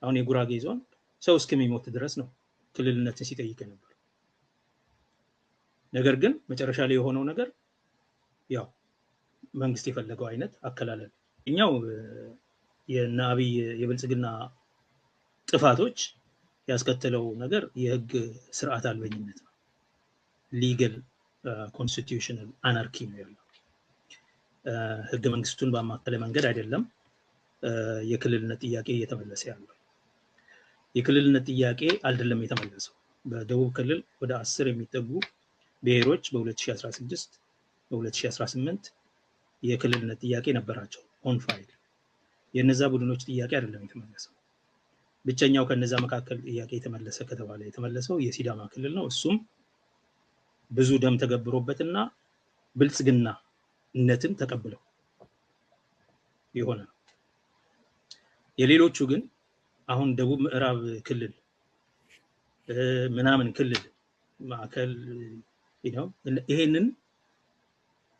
አሁን የጉራጌ ዞን ሰው እስከሚሞት ድረስ ነው ክልልነትን ሲጠይቅ ነበር። ነገር ግን መጨረሻ ላይ የሆነው ነገር ያው መንግስት የፈለገው አይነት አከላለል እኛው የናቢ የብልጽግና ጥፋቶች ያስከተለው ነገር የህግ ስርዓት አልበኝነት ነው። ሊጋል ኮንስቲቱሽናል አናርኪ ነው ያለው። ህገ መንግስቱን በማከለ መንገድ አይደለም የክልልነት ጥያቄ እየተመለሰ ያለው። የክልልነት ጥያቄ አይደለም የተመለሰው። በደቡብ ክልል ወደ 10 የሚጠጉ ብሔሮች በ2016 በ2018 የክልልነት ጥያቄ ነበራቸው ኦን ፋይል። የነዛ ቡድኖች ጥያቄ አይደለም የተመለሰው። ብቸኛው ከነዛ መካከል ጥያቄ የተመለሰ ከተባለ የተመለሰው የሲዳማ ክልል ነው። እሱም ብዙ ደም ተገብሮበትና ብልጽግናነትን ተቀብለው የሆነ ነው። የሌሎቹ ግን አሁን ደቡብ ምዕራብ ክልል ምናምን ክልል ማዕከል ይሄንን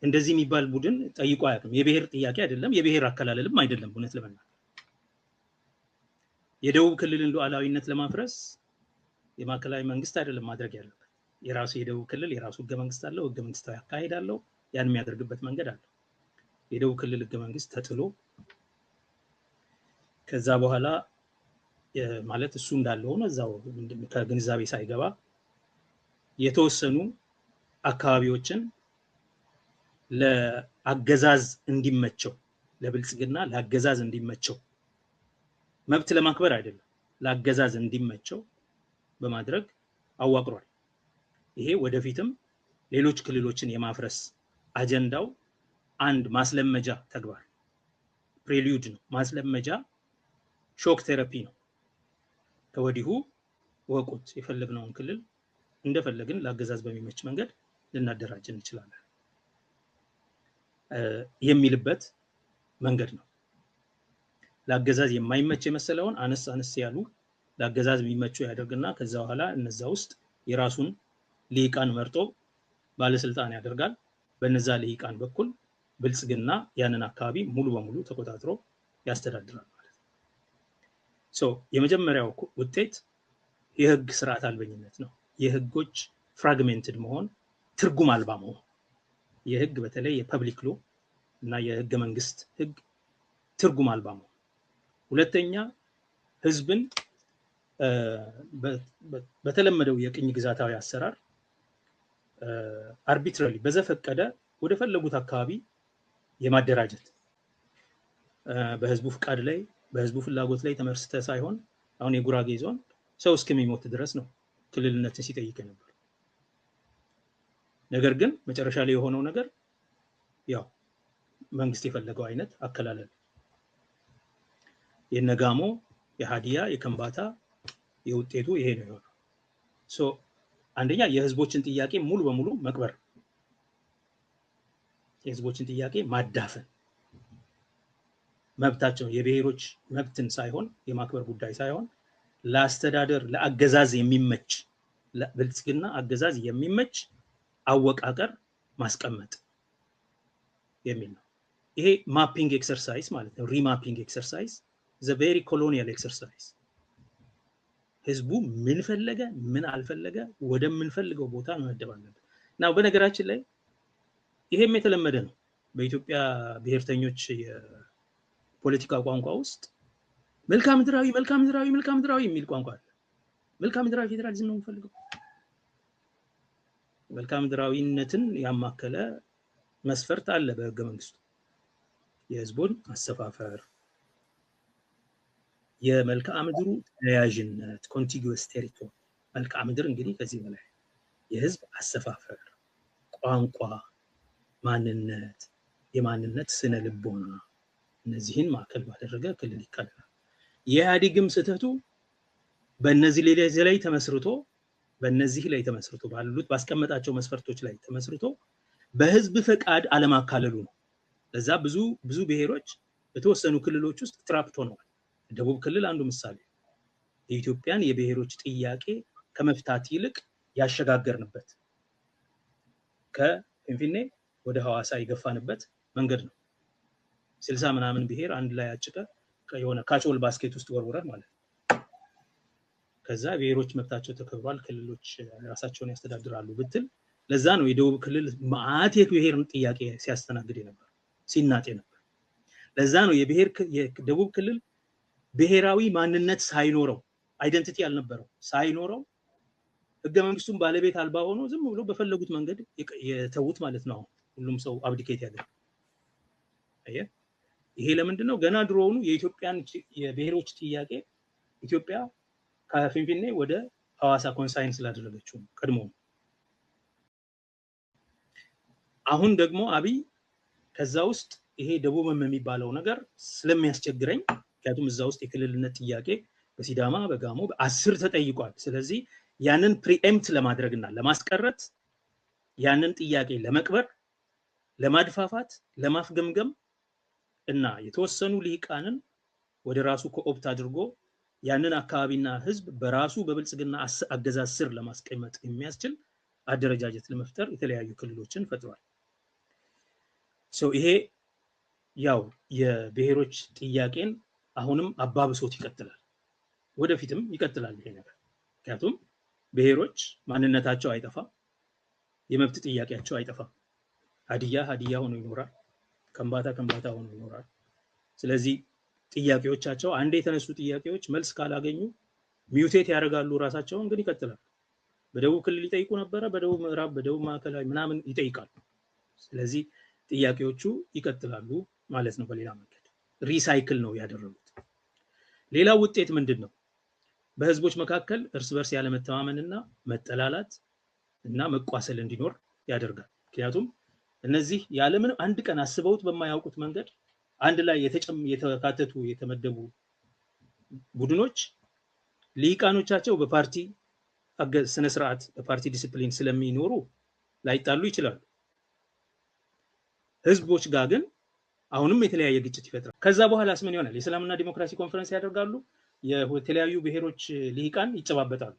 እንደዚህ የሚባል ቡድን ጠይቆ አያውቅም። የብሔር ጥያቄ አይደለም፣ የብሔር አከላለልም አይደለም። እውነት ለመናገር የደቡብ ክልልን ሉዓላዊነት ለማፍረስ የማዕከላዊ መንግስት አይደለም ማድረግ ያለበት። የራሱ የደቡብ ክልል የራሱ ህገ መንግስት አለው፣ ህገ መንግስታዊ አካሄድ አለው፣ ያን የሚያደርግበት መንገድ አለው። የደቡብ ክልል ህገ መንግስት ተጥሎ ከዛ በኋላ ማለት እሱ እንዳለ ሆነ እዛው ከግንዛቤ ሳይገባ የተወሰኑ አካባቢዎችን ለአገዛዝ እንዲመቸው ለብልጽግና ለአገዛዝ እንዲመቸው መብት ለማክበር አይደለም ለአገዛዝ እንዲመቸው በማድረግ አዋቅሯል። ይሄ ወደፊትም ሌሎች ክልሎችን የማፍረስ አጀንዳው አንድ ማስለመጃ ተግባር ፕሬሊዩድ ነው። ማስለመጃ ሾክ ቴራፒ ነው። ከወዲሁ ወቁት የፈለግነውን ክልል እንደፈለግን ለአገዛዝ በሚመች መንገድ ልናደራጅ እንችላለን የሚልበት መንገድ ነው። ለአገዛዝ የማይመች የመሰለውን አነስ ያሉ ለአገዛዝ የሚመቹ ያደርግና ከዛ በኋላ እነዛ ውስጥ የራሱን ልሂቃን መርጦ ባለስልጣን ያደርጋል። በነዛ ልሂቃን በኩል ብልጽግና ያንን አካባቢ ሙሉ በሙሉ ተቆጣጥሮ ያስተዳድራል ማለት ነው። የመጀመሪያው ውጤት የህግ ስርዓት አልበኝነት ነው። የህጎች ፍራግሜንትድ መሆን፣ ትርጉም አልባ መሆን። የህግ በተለይ የፐብሊክ ሎ እና የህገ መንግስት ህግ ትርጉም አልባ መሆን። ሁለተኛ ህዝብን በተለመደው የቅኝ ግዛታዊ አሰራር አርቢትራሪ በዘፈቀደ ወደ ፈለጉት አካባቢ የማደራጀት በህዝቡ ፍቃድ ላይ በህዝቡ ፍላጎት ላይ ተመስርተ ሳይሆን አሁን የጉራጌ ዞን ሰው እስከሚሞት ድረስ ነው ክልልነትን ሲጠይቅ ነበር። ነገር ግን መጨረሻ ላይ የሆነው ነገር ያው መንግስት የፈለገው አይነት አከላለል የነጋሞ የሃዲያ የከምባታ የውጤቱ ይሄ ነው የሆነው። አንደኛ የህዝቦችን ጥያቄ ሙሉ በሙሉ መቅበር፣ የህዝቦችን ጥያቄ ማዳፈን፣ መብታቸው የብሔሮች መብትን ሳይሆን የማክበር ጉዳይ ሳይሆን ለአስተዳደር ለአገዛዝ የሚመች ለብልጽግና አገዛዝ የሚመች አወቃቀር ማስቀመጥ የሚል ነው። ይሄ ማፒንግ ኤክሰርሳይዝ ማለት ነው። ሪማፒንግ ኤክሰርሳይዝ ዘ ቬሪ ኮሎኒያል ኤክሰርሳይዝ። ህዝቡ ምን ፈለገ ምን አልፈለገ ወደምንፈልገው ቦታ መመደብ አለበት። እና በነገራችን ላይ ይሄም የተለመደ ነው በኢትዮጵያ ብሔርተኞች የፖለቲካ ቋንቋ ውስጥ መልክዓ ምድራዊ የሚል ቋንቋ አለ። መልክዓ ምድራዊ ፌዴራሊዝም ነው የምፈልገው። መልክዓ ምድራዊነትን ያማከለ መስፈርት አለ በህገ መንግስቱ። የህዝቡን አሰፋፈር፣ የመልክዓ ምድሩ ተያያዥነት ኮንቲጉስ ቴሪቶሪ። መልክዓ ምድር እንግዲህ ከዚህ በላይ የህዝብ አሰፋፈር፣ ቋንቋ፣ ማንነት፣ የማንነት ስነ ልቦና እነዚህን ማዕከል ባደረገ ክልል ይካለላል። የኢህአዴግም ስህተቱ በእነዚህ ላይ ተመስርቶ ባሉት ባስቀመጣቸው መስፈርቶች ላይ ተመስርቶ በህዝብ ፈቃድ አለማካለሉ ነው። ለዛ ብዙ ብሔሮች በተወሰኑ ክልሎች ውስጥ ትራፕት ሆነዋል። ደቡብ ክልል አንዱ ምሳሌ። የኢትዮጵያን የብሔሮች ጥያቄ ከመፍታት ይልቅ ያሸጋገርንበት ከፊንፊኔ ወደ ሐዋሳ የገፋንበት መንገድ ነው። 60 ምናምን ብሔር አንድ ላይ አጭቀ የሆነ ካቾል ባስኬት ውስጥ ወርውረን ማለት ነው። ከዛ ብሔሮች መብታቸው ተከብሯል፣ ክልሎች ራሳቸውን ያስተዳድራሉ ብትል ለዛ ነው የደቡብ ክልል ማአት የብሔርን ጥያቄ ሲያስተናግድ ነበር ሲናጤ ነበር። ለዛ ነው የደቡብ ክልል ብሔራዊ ማንነት ሳይኖረው አይደንቲቲ ያልነበረው ሳይኖረው ህገ መንግስቱን ባለቤት አልባ ሆኖ ዝም ብሎ በፈለጉት መንገድ የተውት ማለት ነው። ሁሉም ሰው አብዲኬት ያደርጋል። ይሄ ለምንድን ነው? ገና ድሮውኑ የኢትዮጵያን የብሔሮች ጥያቄ ኢትዮጵያ ከፊንፊኔ ወደ ሐዋሳ ኮንሳይን ስላደረገችው ቀድሞ። አሁን ደግሞ አብይ ከዛ ውስጥ ይሄ ደቡብም የሚባለው ነገር ስለሚያስቸግረኝ፣ ምክንያቱም እዛ ውስጥ የክልልነት ጥያቄ በሲዳማ በጋሞ በ10 ተጠይቋል። ስለዚህ ያንን ፕሪኤምፕት ለማድረግና ለማስቀረት ያንን ጥያቄ ለመቅበር ለማድፋፋት ለማፍገምገም እና የተወሰኑ ልሂቃንን ወደ ራሱ ኮኦፕት አድርጎ ያንን አካባቢና ህዝብ በራሱ በብልጽግና አገዛዝ ስር ለማስቀመጥ የሚያስችል አደረጃጀት ለመፍጠር የተለያዩ ክልሎችን ፈጥሯል። ይሄ ያው የብሔሮች ጥያቄን አሁንም አባብሶት ይቀጥላል፣ ወደፊትም ይቀጥላል ይሄ ነገር። ምክንያቱም ብሔሮች ማንነታቸው አይጠፋም፣ የመብት ጥያቄያቸው አይጠፋም። ሀዲያ ሆኖ ይኖራል፣ ከምባታ ሆኖ ይኖራል። ስለዚህ ጥያቄዎቻቸው አንዴ የተነሱ ጥያቄዎች መልስ ካላገኙ ሚውቴት ያደርጋሉ ራሳቸውን፣ ግን ይቀጥላል። በደቡብ ክልል ይጠይቁ ነበረ፣ በደቡብ ምዕራብ፣ በደቡብ ማዕከላዊ ምናምን ይጠይቃሉ። ስለዚህ ጥያቄዎቹ ይቀጥላሉ ማለት ነው። በሌላ መንገድ ሪሳይክል ነው ያደረጉት። ሌላው ውጤት ምንድን ነው? በህዝቦች መካከል እርስ በርስ ያለመተማመንና መጠላላት እና መቋሰል እንዲኖር ያደርጋል። ምክንያቱም እነዚህ ያለምንም አንድ ቀን አስበውት በማያውቁት መንገድ አንድ ላይ የተካተቱ የተመደቡ ቡድኖች ልሂቃኖቻቸው በፓርቲ ስነ ስርዓት በፓርቲ ዲሲፕሊን ስለሚኖሩ ላይጣሉ ይችላሉ። ህዝቦች ጋር ግን አሁንም የተለያየ ግጭት ይፈጥራል። ከዛ በኋላስ ምን ይሆናል? የሰላምና ዲሞክራሲ ኮንፈረንስ ያደርጋሉ፣ የተለያዩ ብሔሮች ልሂቃን ይጨባበጣሉ።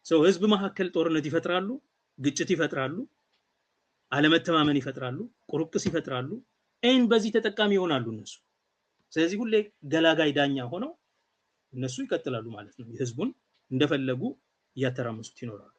ህዝብ መካከል ጦርነት ይፈጥራሉ፣ ግጭት ይፈጥራሉ፣ አለመተማመን ይፈጥራሉ፣ ቁርቅስ ይፈጥራሉ። በዚህ ተጠቃሚ ይሆናሉ እነሱ። ስለዚህ ሁሌ ገላጋይ ዳኛ ሆነው እነሱ ይቀጥላሉ ማለት ነው። ህዝቡን እንደፈለጉ እያተራመሱት ይኖራሉ።